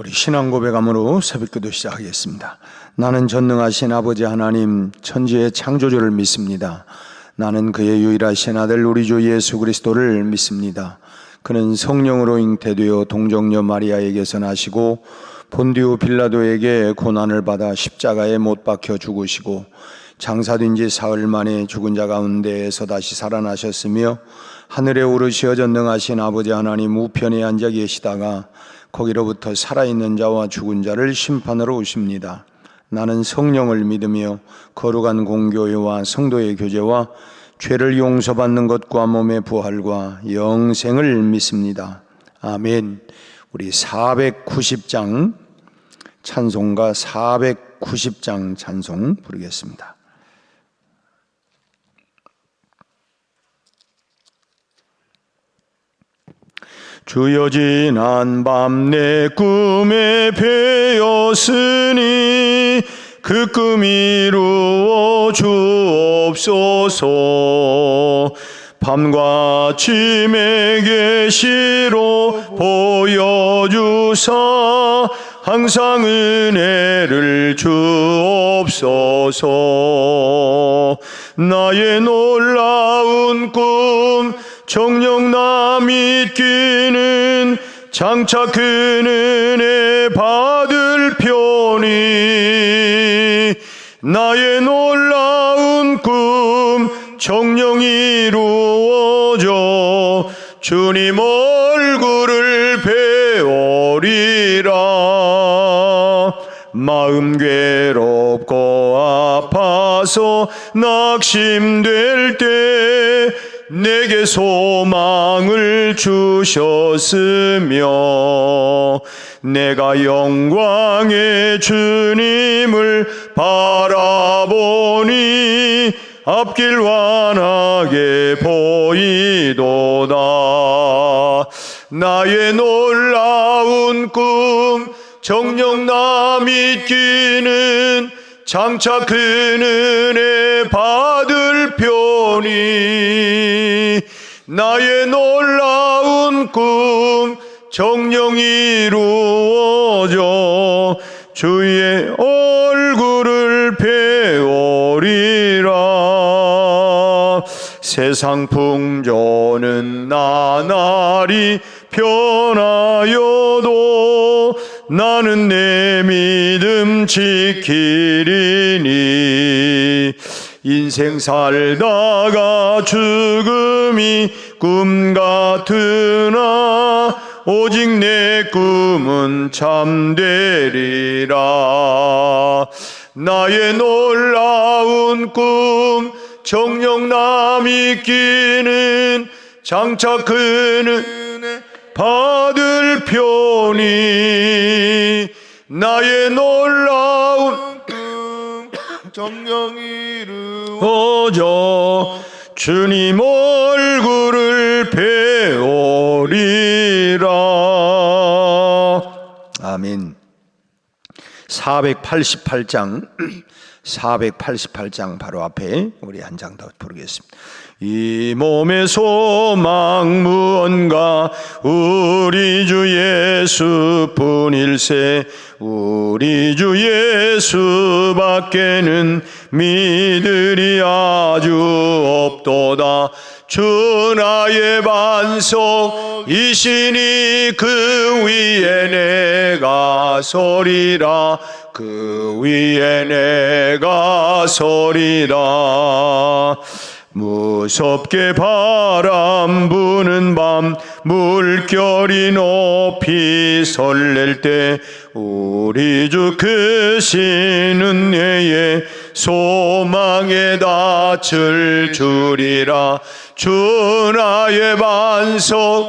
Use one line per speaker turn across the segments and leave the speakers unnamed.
우리 신앙 고백함으로 새벽기도 시작하겠습니다. 나는 전능하신 아버지 하나님 천지의 창조주를 믿습니다. 나는 그의 유일하신 아들 우리 주 예수 그리스도를 믿습니다. 그는 성령으로 잉태되어 동정녀 마리아에게서 나시고 본디오 빌라도에게 고난을 받아 십자가에 못 박혀 죽으시고 장사된 지 사흘 만에 죽은 자 가운데에서 다시 살아나셨으며 하늘에 오르시어 전능하신 아버지 하나님 우편에 앉아 계시다가 거기로부터 살아있는 자와 죽은 자를 심판하러 오십니다. 나는 성령을 믿으며 거룩한 공교회와 성도의 교제와 죄를 용서받는 것과 몸의 부활과 영생을 믿습니다. 아멘. 우리 490장 찬송가 490장 찬송 부르겠습니다. 주여 지난 밤 내 꿈에 배었으니 그 꿈 이루어 주옵소서. 밤과 침의 계시로 보여주사 항상 은혜를 주옵소서. 나의 놀라운 꿈 정녕 나 믿기는 장차 큰 은혜 받을 편이 나의 놀라운 꿈 정녕 이루어져 주님 얼굴을 배우리라. 마음 괴롭고 아파서 낙심될 때 내게 소망을 주셨으며 내가 영광의 주님을 바라보니 앞길 환하게 보이도다. 나의 놀라운 꿈 정녕 나 믿기는 장차 큰 은혜 받을 편이 나의 놀라운 꿈 정녕 이루어져 주의 얼굴을 배우리라. 세상 풍조는 나날이 변하여도 나는 내 믿음 지키리니 인생 살다가 죽음이 꿈 같으나 오직 내 꿈은 참되리라. 나의 놀라운 꿈 정녕 나 믿기는 장차 큰 은혜 받을 편이 나의 놀라운 꿈 정녕 이루어져 주님 얼굴을 배우리라. 아멘. 488장 바로 앞에 우리 한 장 더 부르겠습니다. 이 몸의 소망 무언가 우리 주 예수뿐일세. 우리 주 예수밖에는 믿으리 아주 없도다. 주 나의 반석이시니 그 위에 내가 서리라. 그 위에 내가 서리라. 무섭게 바람 부는 밤 물결이 높이 설렐 때 우리 주 크신 은혜에 소망에 닻을 주리라. 주 나의 반석이시니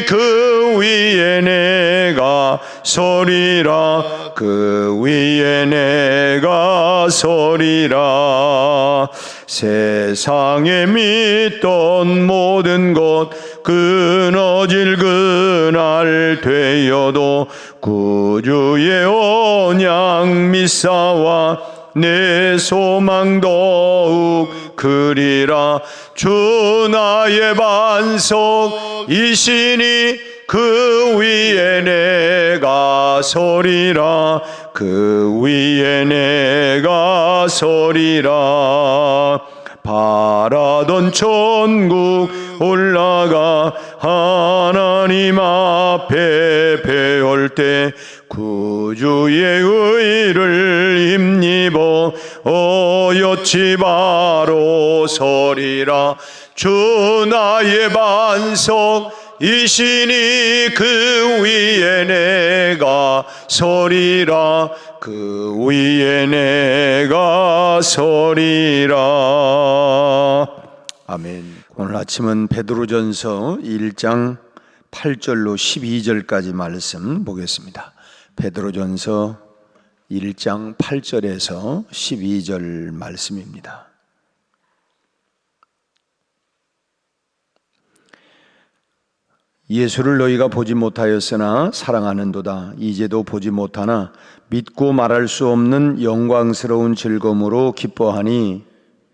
그 위에 내가 서리라. 그 위에 내가 서리라. 세상에 믿던 모든 것 끊어질 그날 되어도 구주의 언약 믿사와 내 소망 더욱 크리라. 주 나의 반석이시니 그 위에 내가 서리라. 그 위에 내가 서리라. 바라던 천국 올라가 하나님 앞에 배울 때 구주의 의를 힘입어 어여치 바로 서리라. 주 나의 반석이시니 그 위에 내가 서리라. 그 위에 내가 서리라. 아멘. 오늘 아침은 베드로전서 1장 8절로 12절까지 말씀 보겠습니다. 베드로전서 1장 8절에서 12절 말씀입니다. 예수를 너희가 보지 못하였으나 사랑하는도다. 이제도 보지 못하나 믿고 말할 수 없는 영광스러운 즐거움으로 기뻐하니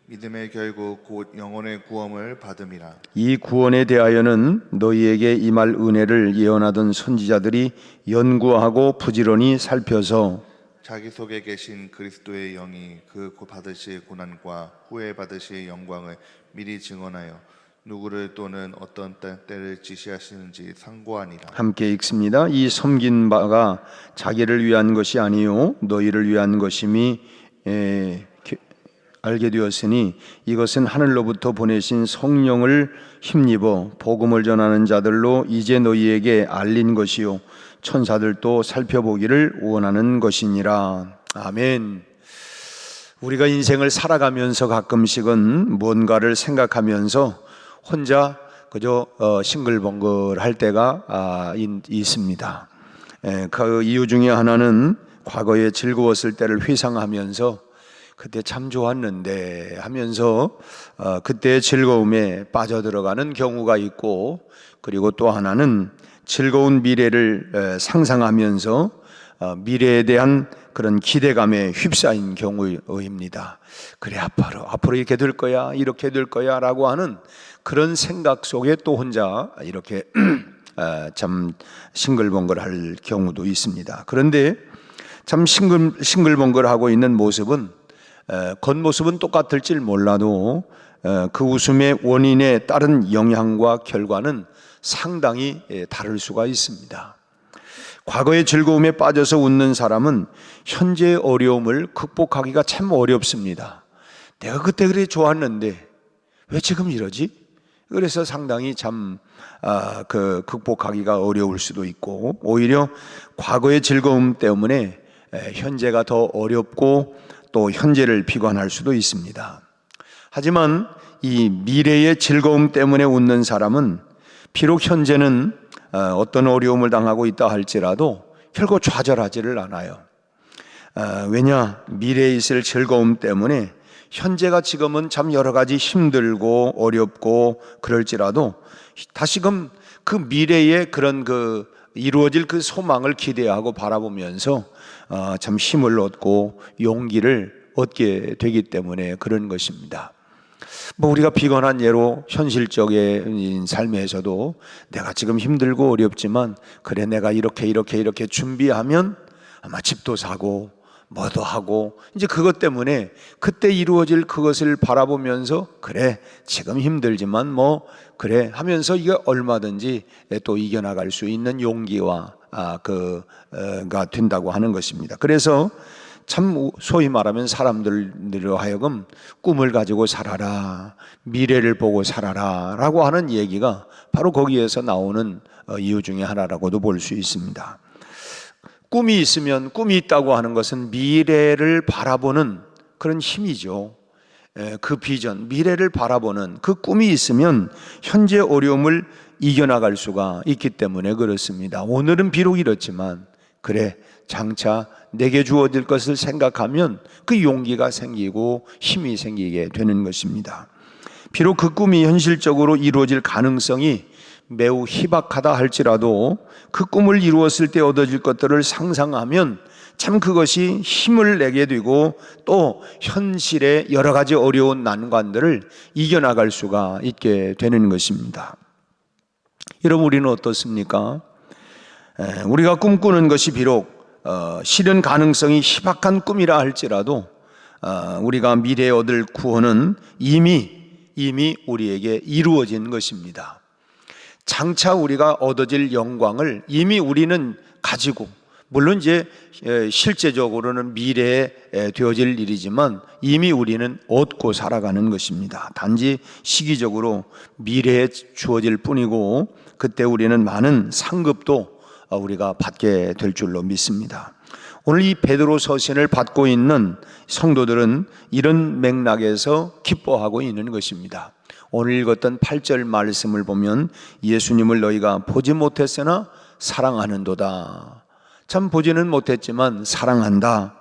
믿음의 결국 곧 영혼의 구원을 받음이라.
이 구원에 대하여는 너희에게 임할 은혜를 예언하던 선지자들이 연구하고 부지런히 살펴서
자기 속에 계신 그리스도의 영이 그 받으실 고난과 후에 받으실 영광을 미리 증언하여 누구를 또는 어떤 때를 지시하시는지 상고하니라.
함께 읽습니다. 이 섬긴 바가 자기를 위한 것이 아니요 너희를 위한 것임이 알게 되었으니 이것은 하늘로부터 보내신 성령을 힘입어 복음을 전하는 자들로 이제 너희에게 알린 것이요 천사들도 살펴보기를 원하는 것이니라. 아멘. 우리가 인생을 살아가면서 가끔씩은 뭔가를 생각하면서 혼자 그저 싱글벙글할 때가 있습니다. 그 이유 중에 하나는 과거에 즐거웠을 때를 회상하면서 그때 참 좋았는데 하면서 그때의 즐거움에 빠져들어가는 경우가 있고, 그리고 또 하나는 즐거운 미래를 상상하면서 미래에 대한 그런 기대감에 휩싸인 경우입니다. 그래, 앞으로 이렇게 될 거야, 이렇게 될 거야 라고 하는 그런 생각 속에 또 혼자 이렇게 참 싱글벙글할 경우도 있습니다. 그런데 참 싱글벙글하고 있는 모습은 겉모습은 똑같을지 몰라도 그 웃음의 원인에 따른 영향과 결과는 상당히 다를 수가 있습니다. 과거의 즐거움에 빠져서 웃는 사람은 현재의 어려움을 극복하기가 참 어렵습니다. 내가 그때 그래 좋았는데 왜 지금 이러지? 그래서 상당히 참 극복하기가 어려울 수도 있고, 오히려 과거의 즐거움 때문에 현재가 더 어렵고 또 현재를 비관할 수도 있습니다. 하지만 이 미래의 즐거움 때문에 웃는 사람은 비록 현재는 어떤 어려움을 당하고 있다 할지라도 결코 좌절하지를 않아요. 왜냐? 미래에 있을 즐거움 때문에 현재가 지금은 참 여러 가지 힘들고 어렵고 그럴지라도 다시금 그 미래의 그런 이루어질 그 소망을 기대하고 바라보면서 참 힘을 얻고 용기를 얻게 되기 때문에 그런 것입니다. 우리가 비관한 예로 현실적인 삶에서도 내가 지금 힘들고 어렵지만 그래, 내가 이렇게 준비하면 아마 집도 사고 뭐도 하고 이제 그것 때문에 그때 이루어질 그것을 바라보면서 그래, 지금 힘들지만 그래 하면서 이게 얼마든지 또 이겨나갈 수 있는 용기와 가 된다고 하는 것입니다. 그래서 참 소위 말하면 사람들로 하여금 꿈을 가지고 살아라, 미래를 보고 살아라 라고 하는 얘기가 바로 거기에서 나오는 이유 중에 하나라고도 볼 수 있습니다. 꿈이 있다고 하는 것은 미래를 바라보는 그런 힘이죠. 그 비전, 미래를 바라보는 그 꿈이 있으면 현재 어려움을 이겨나갈 수가 있기 때문에 그렇습니다. 오늘은 비록 이렇지만 그래, 장차 내게 주어질 것을 생각하면 그 용기가 생기고 힘이 생기게 되는 것입니다. 비록 그 꿈이 현실적으로 이루어질 가능성이 매우 희박하다 할지라도 그 꿈을 이루었을 때 얻어질 것들을 상상하면 참 그것이 힘을 내게 되고 또 현실의 여러 가지 어려운 난관들을 이겨나갈 수가 있게 되는 것입니다. 여러분, 우리는 어떻습니까? 우리가 꿈꾸는 것이 비록 실현 가능성이 희박한 꿈이라 할지라도 우리가 미래에 얻을 구원은 이미 우리에게 이루어진 것입니다. 장차 우리가 얻어질 영광을 이미 우리는 가지고, 물론 이제 실제적으로는 미래에 되어질 일이지만 이미 우리는 얻고 살아가는 것입니다. 단지 시기적으로 미래에 주어질 뿐이고, 그때 우리는 많은 상급도 우리가 받게 될 줄로 믿습니다. 오늘 이 베드로 서신을 받고 있는 성도들은 이런 맥락에서 기뻐하고 있는 것입니다. 오늘 읽었던 8절 말씀을 보면 예수님을 너희가 보지 못했으나 사랑하는도다. 참 보지는 못했지만 사랑한다.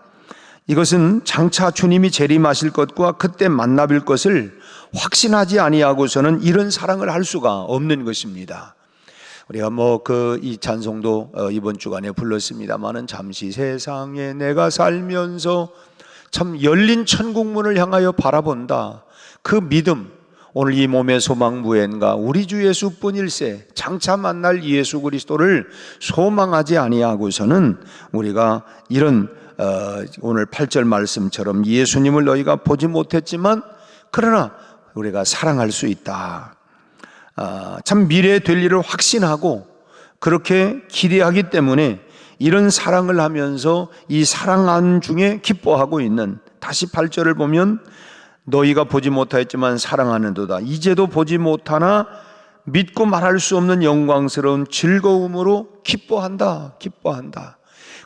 이것은 장차 주님이 재림하실 것과 그때 만나뵐 것을 확신하지 아니하고서는 이런 사랑을 할 수가 없는 것입니다. 우리가 이 찬송도 이번 주간에 불렀습니다마는 잠시 세상에 내가 살면서 참 열린 천국문을 향하여 바라본다. 그 믿음, 오늘 이 몸의 소망 무엔가 우리 주 예수뿐일세, 장차 만날 예수 그리스도를 소망하지 아니하고서는 우리가 이런 오늘 8절 말씀처럼 예수님을 너희가 보지 못했지만 그러나 우리가 사랑할 수 있다. 참 미래에 될 일을 확신하고 그렇게 기대하기 때문에 이런 사랑을 하면서 이 사랑한 중에 기뻐하고 있는, 다시 8절을 보면 너희가 보지 못하였지만 사랑하는도다. 이제도 보지 못하나 믿고 말할 수 없는 영광스러운 즐거움으로 기뻐한다.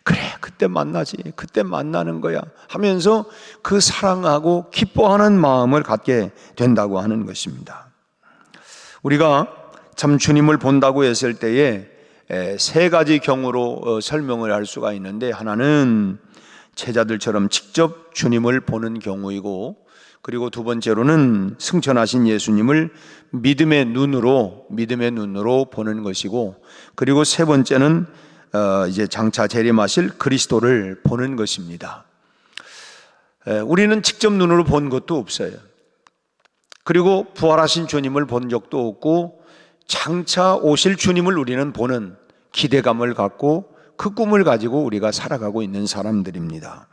그래, 그때 만나지, 그때 만나는 거야 하면서 그 사랑하고 기뻐하는 마음을 갖게 된다고 하는 것입니다. 우리가 참 주님을 본다고 했을 때에 세 가지 경우로 설명을 할 수가 있는데, 하나는 제자들처럼 직접 주님을 보는 경우이고, 그리고 두 번째로는 승천하신 예수님을 믿음의 눈으로 보는 것이고, 그리고 세 번째는 이제 장차 재림하실 그리스도를 보는 것입니다. 우리는 직접 눈으로 본 것도 없어요. 그리고 부활하신 주님을 본 적도 없고, 장차 오실 주님을 우리는 보는 기대감을 갖고 그 꿈을 가지고 우리가 살아가고 있는 사람들입니다.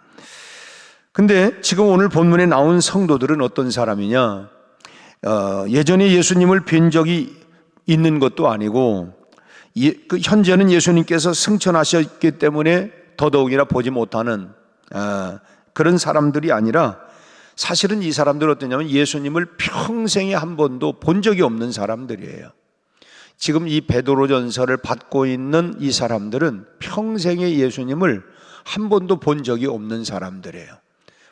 근데 지금 오늘 본문에 나온 성도들은 어떤 사람이냐? 예전에 예수님을 뵌 적이 있는 것도 아니고, 현재는 예수님께서 승천하셨기 때문에 더더욱이나 보지 못하는 그런 사람들이 아니라, 사실은 이 사람들은 어떠냐면 예수님을 평생에 한 번도 본 적이 없는 사람들이에요. 지금 이 베드로전서를 받고 있는 이 사람들은 평생에 예수님을 한 번도 본 적이 없는 사람들이에요.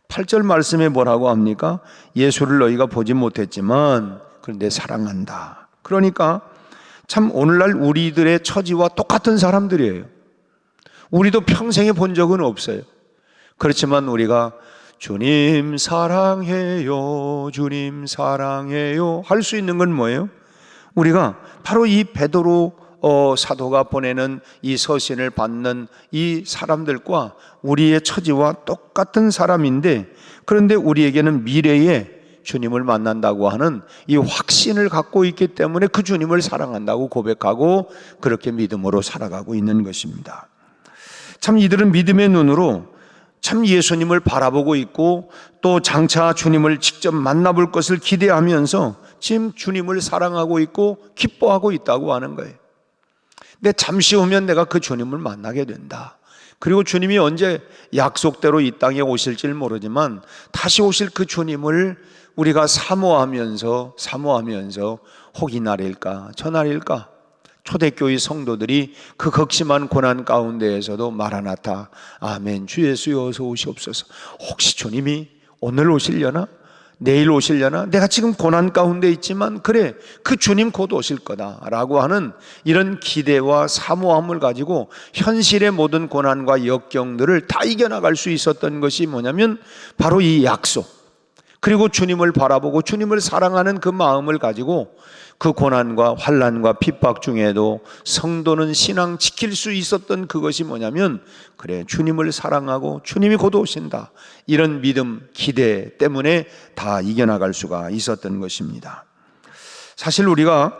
8절 말씀에 뭐라고 합니까? 예수를 너희가 보지 못했지만 그런데 사랑한다. 그러니까 참 오늘날 우리들의 처지와 똑같은 사람들이에요. 우리도 평생에 본 적은 없어요. 그렇지만 우리가 주님 사랑해요, 주님 사랑해요 할 수 있는 건 뭐예요? 우리가 바로 이 베드로 사도가 보내는 이 서신을 받는 이 사람들과 우리의 처지와 똑같은 사람인데, 그런데 우리에게는 미래에 주님을 만난다고 하는 이 확신을 갖고 있기 때문에 그 주님을 사랑한다고 고백하고 그렇게 믿음으로 살아가고 있는 것입니다. 참 이들은 믿음의 눈으로 참 예수님을 바라보고 있고, 또 장차 주님을 직접 만나볼 것을 기대하면서 지금 주님을 사랑하고 있고 기뻐하고 있다고 하는 거예요. 근데 잠시 후면 내가 그 주님을 만나게 된다. 그리고 주님이 언제 약속대로 이 땅에 오실지는 모르지만 다시 오실 그 주님을 우리가 사모하면서 혹 이 날일까 저 날일까, 초대교회 성도들이 그 극심한 고난 가운데에서도 마라나타, 아멘, 주 예수여 어서 오시옵소서. 혹시 주님이 오늘 오시려나? 내일 오시려나? 내가 지금 고난 가운데 있지만 그래, 그 주님 곧 오실 거다라고 하는 이런 기대와 사모함을 가지고 현실의 모든 고난과 역경들을 다 이겨나갈 수 있었던 것이 뭐냐면 바로 이 약속, 그리고 주님을 바라보고 주님을 사랑하는 그 마음을 가지고 그 고난과 환난과 핍박 중에도 성도는 신앙 지킬 수 있었던 그것이 뭐냐면, 그래, 주님을 사랑하고 주님이 곧 오신다, 이런 믿음, 기대 때문에 다 이겨나갈 수가 있었던 것입니다. 사실 우리가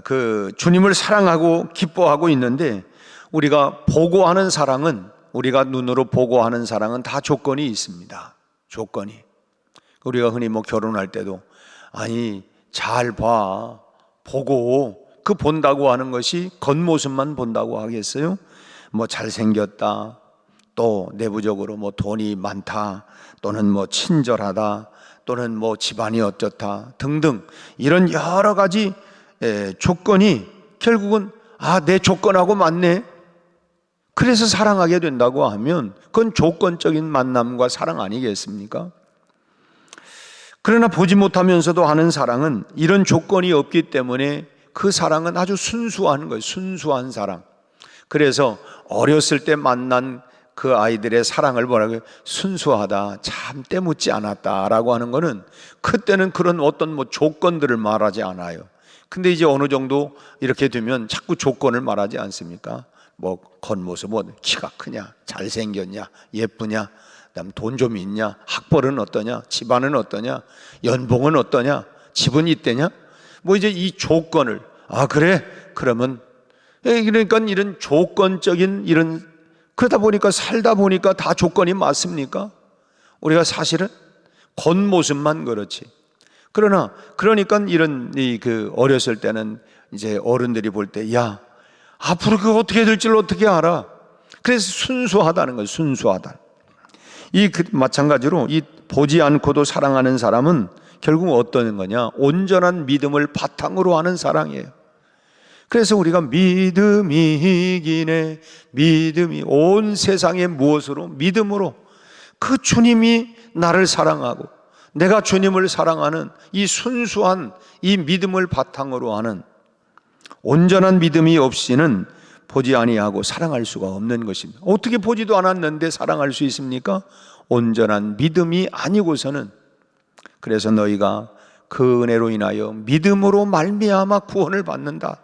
그 주님을 사랑하고 기뻐하고 있는데, 우리가 보고하는 사랑은, 우리가 눈으로 보고하는 사랑은 다 조건이 있습니다. 조건이. 우리가 흔히 뭐 결혼할 때도 아니 잘 봐, 보고, 그 본다고 하는 것이 겉모습만 본다고 하겠어요? 뭐 잘생겼다, 또 내부적으로 뭐 돈이 많다, 또는 뭐 친절하다, 또는 뭐 집안이 어떻다 등등, 이런 여러 가지 조건이 결국은 내 조건하고 맞네, 그래서 사랑하게 된다고 하면 그건 조건적인 만남과 사랑 아니겠습니까? 그러나 보지 못하면서도 하는 사랑은 이런 조건이 없기 때문에 그 사랑은 아주 순수한 거예요. 순수한 사랑. 그래서 어렸을 때 만난 그 아이들의 사랑을 뭐라고 해요? 순수하다, 참 때묻지 않았다라고 하는 거는, 그때는 그런 어떤 뭐 조건들을 말하지 않아요. 근데 이제 어느 정도 이렇게 되면 자꾸 조건을 말하지 않습니까? 뭐 겉모습, 뭐 키가 크냐, 잘생겼냐, 예쁘냐, 그다음 돈 좀 있냐, 학벌은 어떠냐, 집안은 어떠냐, 연봉은 어떠냐, 집은 있대냐, 뭐 이제 이 조건을, 그래, 그러면, 그러니까 이런 조건적인, 이런, 그러다 보니까 살다 보니까 다 조건이 맞습니까? 우리가 사실은 겉모습만 그렇지. 그러니까 이런 그 어렸을 때는 이제 어른들이 볼 때, 야, 앞으로 그거 어떻게 될 줄 어떻게 알아? 그래서 순수하다는 거예요. 순수하다. 마찬가지로 이 보지 않고도 사랑하는 사람은 결국 어떤 거냐? 온전한 믿음을 바탕으로 하는 사랑이에요. 그래서 우리가 믿음이 이기네, 믿음이, 온 세상의 무엇으로? 믿음으로. 그 주님이 나를 사랑하고 내가 주님을 사랑하는 이 순수한 이 믿음을 바탕으로 하는, 온전한 믿음이 없이는 보지 아니하고 사랑할 수가 없는 것입니다. 어떻게 보지도 않았는데 사랑할 수 있습니까? 온전한 믿음이 아니고서는. 그래서 너희가 그 은혜로 인하여 믿음으로 말미암아 구원을 받는다.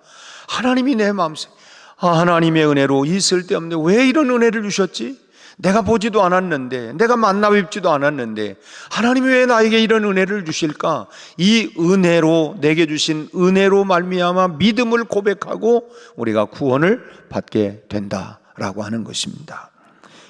하나님이 내 마음속에, 하나님의 은혜로 이 쓸데없는데 왜 이런 은혜를 주셨지? 내가 보지도 않았는데, 내가 만나 뵙지도 않았는데 하나님이 왜 나에게 이런 은혜를 주실까? 이 은혜로, 내게 주신 은혜로 말미암아 믿음을 고백하고 우리가 구원을 받게 된다라고 하는 것입니다.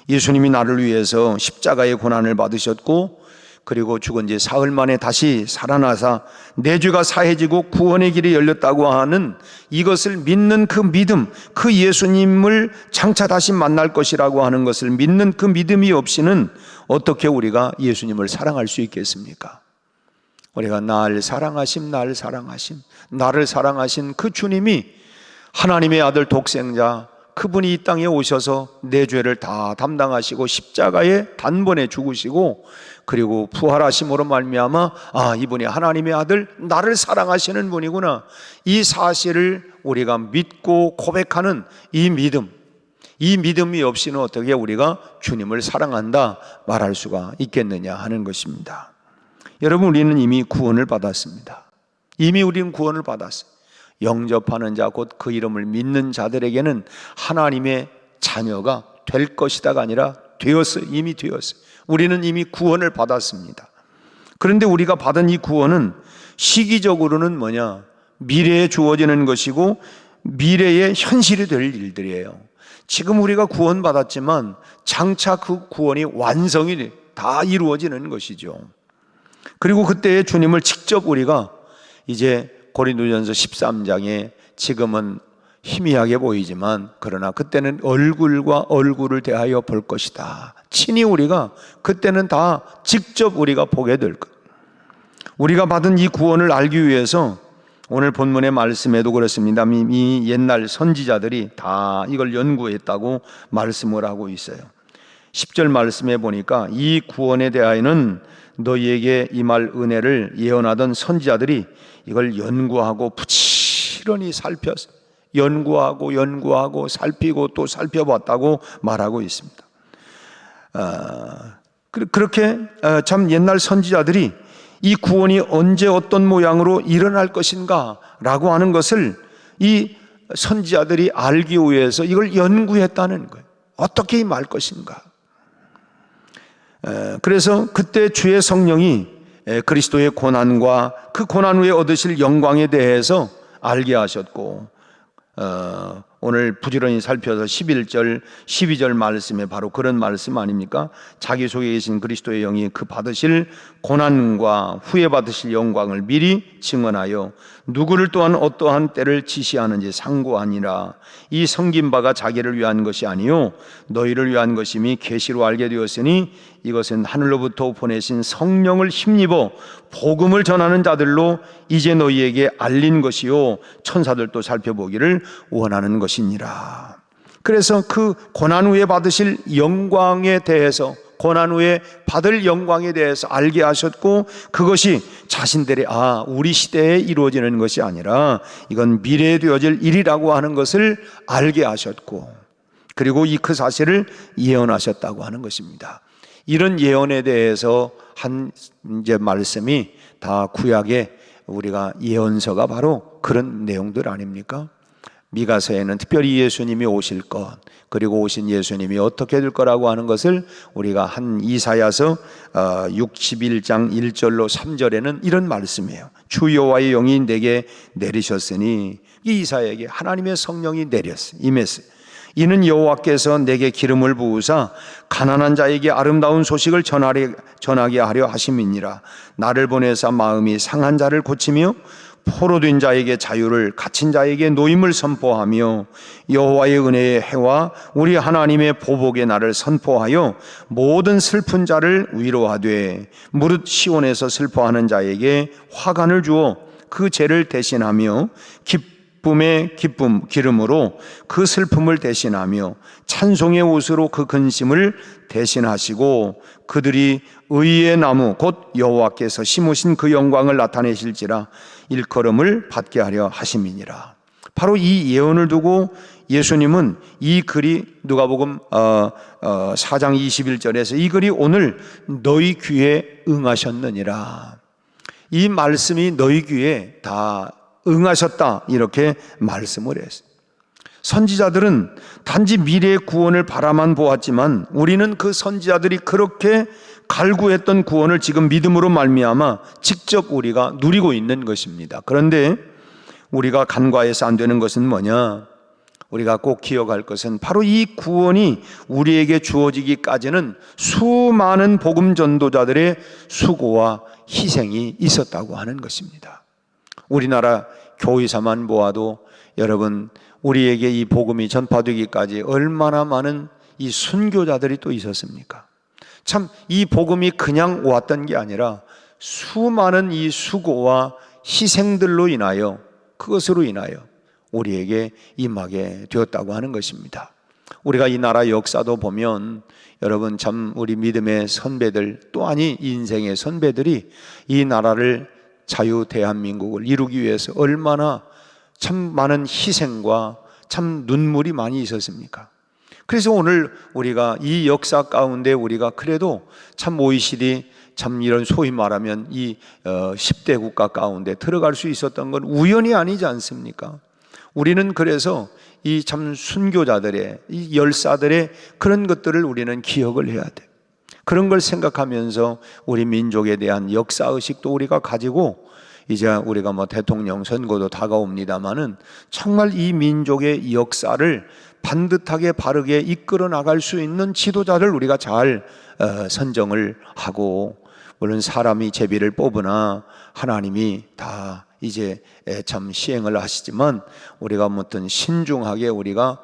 예수님이 나를 위해서 십자가의 고난을 받으셨고, 그리고 죽은 지 사흘 만에 다시 살아나사 내 죄가 사해지고 구원의 길이 열렸다고 하는 이것을 믿는 그 믿음, 그 예수님을 장차 다시 만날 것이라고 하는 것을 믿는 그 믿음이 없이는 어떻게 우리가 예수님을 사랑할 수 있겠습니까? 우리가 나를 사랑하신 그 주님이, 하나님의 아들 독생자, 그분이 이 땅에 오셔서 내 죄를 다 담당하시고 십자가에 단번에 죽으시고, 그리고 부활하심으로 말미암아 이분이 하나님의 아들, 나를 사랑하시는 분이구나, 이 사실을 우리가 믿고 고백하는 이 믿음, 이 믿음이 없이는 어떻게 우리가 주님을 사랑한다 말할 수가 있겠느냐 하는 것입니다. 여러분, 우리는 이미 구원을 받았습니다. 이미 우리는 구원을 받았어요. 영접하는 자, 곧 그 이름을 믿는 자들에게는 하나님의 자녀가 될 것이다가 아니라 되었어요. 이미 되었어요. 우리는 이미 구원을 받았습니다. 그런데 우리가 받은 이 구원은 시기적으로는 뭐냐? 미래에 주어지는 것이고 미래의 현실이 될 일들이에요. 지금 우리가 구원받았지만 장차 그 구원이 완성이 다 이루어지는 것이죠. 그리고 그때의 주님을 직접 우리가 이제 고린도전서 13장에 지금은 희미하게 보이지만, 그러나 그때는 얼굴과 얼굴을 대하여 볼 것이다. 친히 우리가 그때는 다 직접 우리가 보게 될 것. 우리가 받은 이 구원을 알기 위해서 오늘 본문의 말씀에도 그렇습니다. 이 옛날 선지자들이 다 이걸 연구했다고 말씀을 하고 있어요. 10절 말씀에 보니까 이 구원에 대하여는 너희에게 임할 은혜를 예언하던 선지자들이 이걸 연구하고 부지런히 살펴서 연구하고 살피고 또 살펴봤다고 말하고 있습니다. 그렇게 참 옛날 선지자들이 이 구원이 언제 어떤 모양으로 일어날 것인가 라고 하는 것을 이 선지자들이 알기 위해서 이걸 연구했다는 거예요. 어떻게 임할 것인가. 그래서 그때 주의 성령이 그리스도의 고난과 그 고난 후에 얻으실 영광에 대해서 알게 하셨고, 오늘 부지런히 살펴서 11절, 12절 말씀에 바로 그런 말씀 아닙니까? 자기 속에 계신 그리스도의 영이 그 받으실 고난과 후에 받으실 영광을 미리 증언하여 누구를 또한 어떠한 때를 지시하는지 상고하니라. 이 섬긴 바가 자기를 위한 것이 아니요 너희를 위한 것임이 계시로 알게 되었으니 이것은 하늘로부터 보내신 성령을 힘입어 복음을 전하는 자들로 이제 너희에게 알린 것이요 천사들도 살펴보기를 원하는 것이니라. 그래서 그 고난 후에 받으실 영광에 대해서, 고난 후에 받을 영광에 대해서 알게 하셨고, 그것이 자신들의 우리 시대에 이루어지는 것이 아니라 이건 미래에 되어질 일이라고 하는 것을 알게 하셨고, 그리고 이 그 사실을 예언하셨다고 하는 것입니다. 이런 예언에 대해서 한 이제 말씀이 다 구약에 우리가 예언서가 바로 그런 내용들 아닙니까? 미가서에는 특별히 예수님이 오실 것, 그리고 오신 예수님이 어떻게 될 거라고 하는 것을 우리가 한 이사야서 61장 1절로 3절에는 이런 말씀이에요. 주 여호와의 영이 내게 내리셨으니, 이 이사야에게 하나님의 성령이 임했어요. 이는 여호와께서 내게 기름을 부으사 가난한 자에게 아름다운 소식을 전하게 하려 하심이니라. 나를 보내사 마음이 상한 자를 고치며 포로된 자에게 자유를, 갇힌 자에게 노임을 선포하며 여호와의 은혜의 해와 우리 하나님의 보복의 날을 선포하여 모든 슬픈 자를 위로하되 무릇 시온에서 슬퍼하는 자에게 화관을 주어 그 죄를 대신하며 기쁨의 기름으로 그 슬픔을 대신하며 찬송의 옷으로 그 근심을 대신하시고 그들이 의의 나무 곧 여호와께서 심으신 그 영광을 나타내실지라 일컬음을 받게 하려 하심이니라. 바로 이 예언을 두고 예수님은 이 글이 누가복음 4장 21절에서 이 글이 오늘 너희 귀에 응하셨느니라. 이 말씀이 너희 귀에 다 응하셨다, 이렇게 말씀을 했어요. 선지자들은 단지 미래의 구원을 바라만 보았지만 우리는 그 선지자들이 그렇게 갈구했던 구원을 지금 믿음으로 말미암아 직접 우리가 누리고 있는 것입니다. 그런데 우리가 간과해서 안 되는 것은 뭐냐? 우리가 꼭 기억할 것은 바로 이 구원이 우리에게 주어지기까지는 수많은 복음 전도자들의 수고와 희생이 있었다고 하는 것입니다. 우리나라 교회사만 보아도 여러분, 우리에게 이 복음이 전파되기까지 얼마나 많은 이 순교자들이 또 있었습니까? 참 이 복음이 그냥 왔던 게 아니라 수많은 이 수고와 희생들로 인하여, 그것으로 인하여 우리에게 임하게 되었다고 하는 것입니다. 우리가 이 나라 역사도 보면 여러분, 참 우리 믿음의 선배들, 또 아니 인생의 선배들이 이 나라를, 자유 대한민국을 이루기 위해서 얼마나 참 많은 희생과 참 눈물이 많이 있었습니까? 그래서 오늘 우리가 이 역사 가운데 우리가 그래도 참 OECD, 참 이런 소위 말하면 이 10대 국가 가운데 들어갈 수 있었던 건 우연이 아니지 않습니까? 우리는 그래서 이 참 순교자들의, 이 열사들의 그런 것들을 우리는 기억을 해야 돼. 그런 걸 생각하면서 우리 민족에 대한 역사의식도 우리가 가지고, 이제 우리가 대통령 선거도 다가옵니다마는 정말 이 민족의 역사를 반듯하게 바르게 이끌어 나갈 수 있는 지도자를 우리가 잘 선정을 하고, 물론 사람이 제비를 뽑으나 하나님이 다 이제 참 시행을 하시지만 우리가 무튼 신중하게 우리가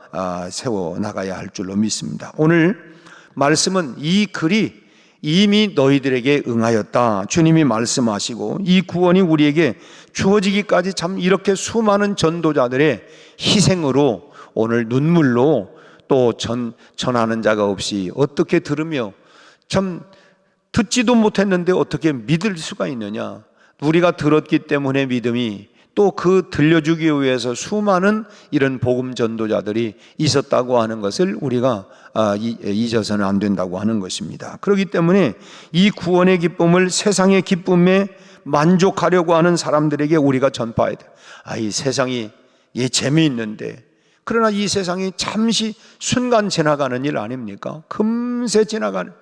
세워 나가야 할 줄로 믿습니다. 오늘 말씀은 이 글이 이미 너희들에게 응하였다, 주님이 말씀하시고 이 구원이 우리에게 주어지기까지 참 이렇게 수많은 전도자들의 희생으로, 오늘 눈물로 또 전하는 자가 없이 어떻게 들으며, 참 듣지도 못했는데 어떻게 믿을 수가 있느냐? 우리가 들었기 때문에 믿음이, 또 그 들려주기 위해서 수많은 이런 복음 전도자들이 있었다고 하는 것을 우리가 잊어서는 안 된다고 하는 것입니다. 그렇기 때문에 이 구원의 기쁨을 세상의 기쁨에 만족하려고 하는 사람들에게 우리가 전파해야 돼. 이 세상이 재미있는데, 그러나 이 세상이 잠시 순간 지나가는 일 아닙니까? 금세 지나가는.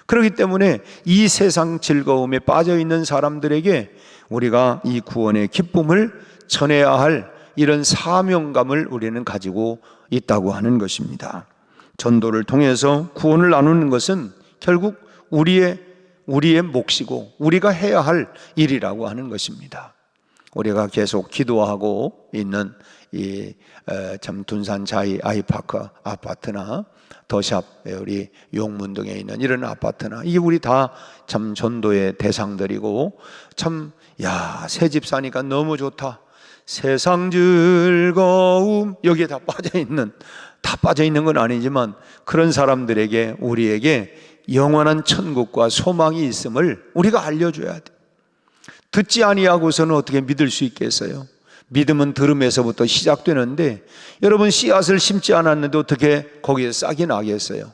그렇기 때문에 이 세상 즐거움에 빠져 있는 사람들에게 우리가 이 구원의 기쁨을 전해야 할 이런 사명감을 우리는 가지고 있다고 하는 것입니다. 전도를 통해서 구원을 나누는 것은 결국 우리의 몫이고 우리가 해야 할 일이라고 하는 것입니다. 우리가 계속 기도하고 있는 이 참 둔산 자이 아이파크 아파트나 더샵 우리 용문 등에 있는 이런 아파트나 이게 우리 다 참 전도의 대상들이고 참 새 집 사니까 너무 좋다. 세상 즐거움 여기에 다 빠져 있는 건 아니지만 그런 사람들에게 우리에게 영원한 천국과 소망이 있음을 우리가 알려줘야 돼. 듣지 아니하고서는 어떻게 믿을 수 있겠어요? 믿음은 들음에서부터 시작되는데 여러분 씨앗을 심지 않았는데 어떻게 거기에 싹이 나겠어요?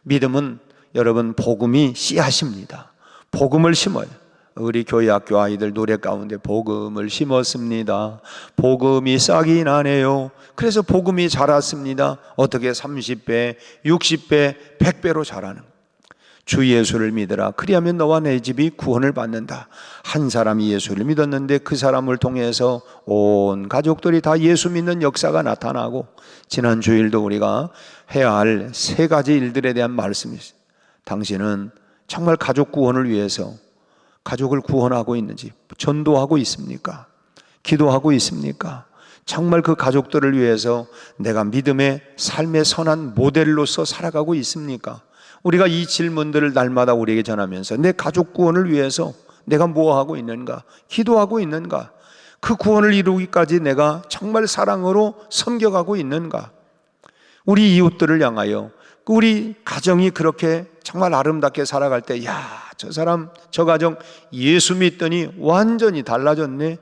믿음은 여러분 복음이 씨앗입니다. 복음을 심어요. 우리 교회 학교 아이들 노래 가운데 복음을 심었습니다. 복음이 싹이 나네요. 그래서 복음이 자랐습니다. 어떻게 30배, 60배, 100배로 자라는 거예요. 주 예수를 믿으라. 그리하면 너와 내 집이 구원을 받는다. 한 사람이 예수를 믿었는데 그 사람을 통해서 온 가족들이 다 예수 믿는 역사가 나타나고 지난 주일도 우리가 해야 할 세 가지 일들에 대한 말씀이 있어요. 당신은 정말 가족 구원을 위해서 가족을 구원하고 있는지 전도하고 있습니까? 기도하고 있습니까? 정말 그 가족들을 위해서 내가 믿음의 삶의 선한 모델로서 살아가고 있습니까? 우리가 이 질문들을 날마다 우리에게 전하면서 내 가족 구원을 위해서 내가 뭐 하고 있는가? 기도하고 있는가? 그 구원을 이루기까지 내가 정말 사랑으로 섬겨가고 있는가? 우리 이웃들을 향하여 우리 가정이 그렇게 정말 아름답게 살아갈 때 저 사람 저 가정 예수 믿더니 완전히 달라졌네.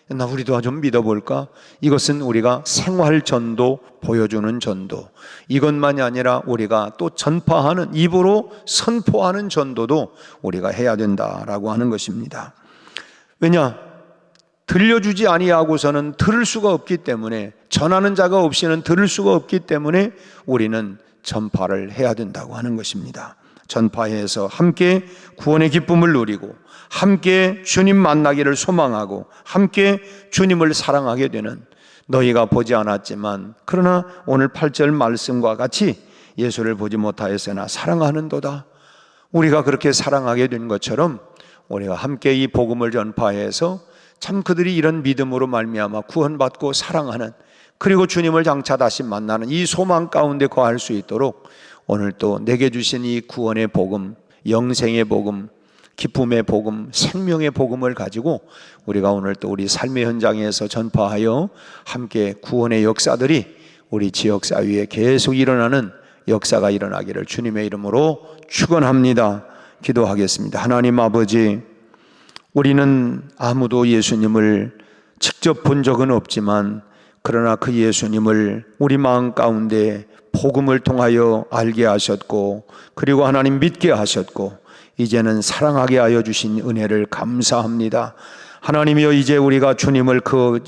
나 우리도 좀 믿어볼까? 이것은 우리가 생활 전도, 보여주는 전도, 이것만이 아니라 우리가 또 전파하는, 입으로 선포하는 전도도 우리가 해야 된다라고 하는 것입니다. 왜냐? 들려주지 아니하고서는 들을 수가 없기 때문에, 전하는 자가 없이는 들을 수가 없기 때문에 우리는 전파를 해야 된다고 하는 것입니다. 전파해서 함께 구원의 기쁨을 누리고 함께 주님 만나기를 소망하고 함께 주님을 사랑하게 되는, 너희가 보지 않았지만 그러나 오늘 8절 말씀과 같이 예수를 보지 못하였으나 사랑하는도다. 우리가 그렇게 사랑하게 된 것처럼 우리가 함께 이 복음을 전파해서 참 그들이 이런 믿음으로 말미암아 구원받고 사랑하는, 그리고 주님을 장차 다시 만나는 이 소망 가운데 거할 수 있도록 오늘 또 내게 주신 이 구원의 복음, 영생의 복음, 기쁨의 복음, 생명의 복음을 가지고 우리가 오늘 또 우리 삶의 현장에서 전파하여 함께 구원의 역사들이 우리 지역사 위에 계속 일어나는 역사가 일어나기를 주님의 이름으로 축원합니다. 기도하겠습니다. 하나님 아버지, 우리는 아무도 예수님을 직접 본 적은 없지만 그러나 그 예수님을 우리 마음 가운데 복음을 통하여 알게 하셨고, 그리고 하나님 믿게 하셨고, 이제는 사랑하게 하여 주신 은혜를 감사합니다. 하나님이여, 이제 우리가 주님을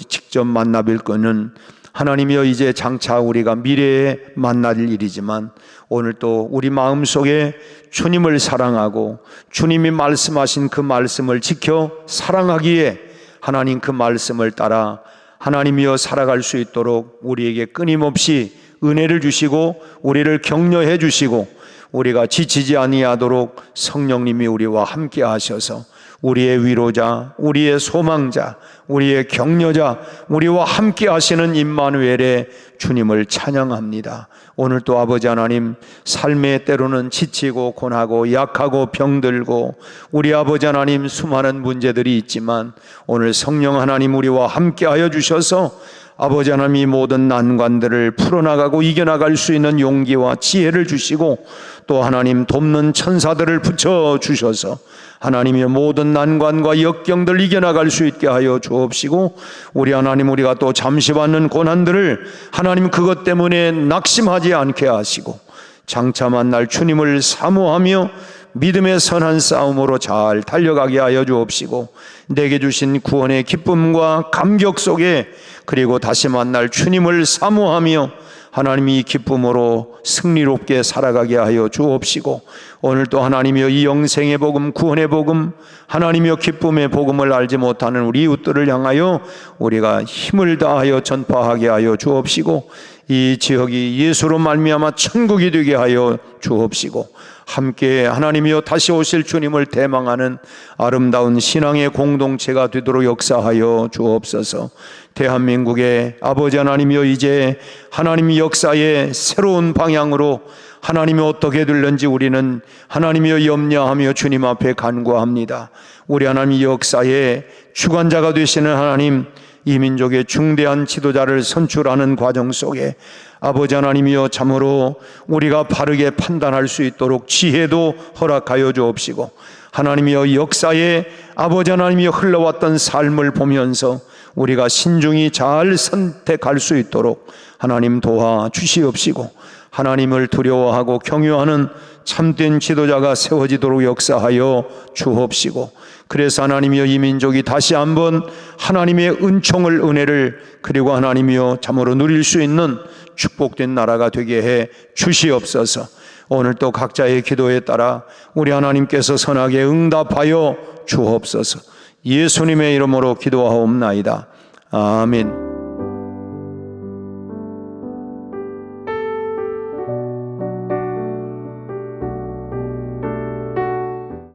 직접 만나뵐 거는 하나님이여, 이제 장차 우리가 미래에 만날 일이지만 오늘 또 우리 마음속에 주님을 사랑하고 주님이 말씀하신 그 말씀을 지켜 사랑하기에 하나님 그 말씀을 따라 하나님이여 살아갈 수 있도록 우리에게 끊임없이 은혜를 주시고 우리를 격려해 주시고 우리가 지치지 아니하도록 성령님이 우리와 함께 하셔서 우리의 위로자, 우리의 소망자, 우리의 격려자, 우리와 함께 하시는 임마누엘의 주님을 찬양합니다. 오늘 또 아버지 하나님, 삶의 때로는 지치고 고나고 약하고 병들고 우리 아버지 하나님 수많은 문제들이 있지만 오늘 성령 하나님 우리와 함께 하여 주셔서 아버지 하나님 이 모든 난관들을 풀어나가고 이겨나갈 수 있는 용기와 지혜를 주시고 또 하나님 돕는 천사들을 붙여주셔서 하나님의 모든 난관과 역경들 이겨나갈 수 있게 하여 주옵시고, 우리 하나님 우리가 또 잠시 받는 고난들을 하나님 그것 때문에 낙심하지 않게 하시고 장차 만날 주님을 사모하며 믿음의 선한 싸움으로 잘 달려가게 하여 주옵시고, 내게 주신 구원의 기쁨과 감격 속에 그리고 다시 만날 주님을 사모하며 하나님이 이 기쁨으로 승리롭게 살아가게 하여 주옵시고, 오늘 또 하나님이여 이 영생의 복음, 구원의 복음, 하나님이여 기쁨의 복음을 알지 못하는 우리 이웃들을 향하여 우리가 힘을 다하여 전파하게 하여 주옵시고, 이 지역이 예수로 말미암아 천국이 되게 하여 주옵시고, 함께 하나님이여 다시 오실 주님을 대망하는 아름다운 신앙의 공동체가 되도록 역사하여 주옵소서. 대한민국의 아버지 하나님이여, 이제 하나님의 역사의 새로운 방향으로 하나님이 어떻게 될는지 우리는 하나님이여 염려하며 주님 앞에 간구합니다. 우리 하나님의 역사의 주관자가 되시는 하나님, 이 민족의 중대한 지도자를 선출하는 과정 속에 아버지 하나님이여 참으로 우리가 바르게 판단할 수 있도록 지혜도 허락하여 주옵시고, 하나님이여 역사에 아버지 하나님이여 흘러왔던 삶을 보면서 우리가 신중히 잘 선택할 수 있도록 하나님 도와 주시옵시고, 하나님을 두려워하고 경유하는 참된 지도자가 세워지도록 역사하여 주옵시고, 그래서 하나님이여 이 민족이 다시 한번 하나님의 은혜를 그리고 하나님이여 참으로 누릴 수 있는 축복된 나라가 되게 해 주시옵소서. 오늘 또 각자의 기도에 따라 우리 하나님께서 선하게 응답하여 주옵소서. 예수님의 이름으로 기도하옵나이다. 아멘.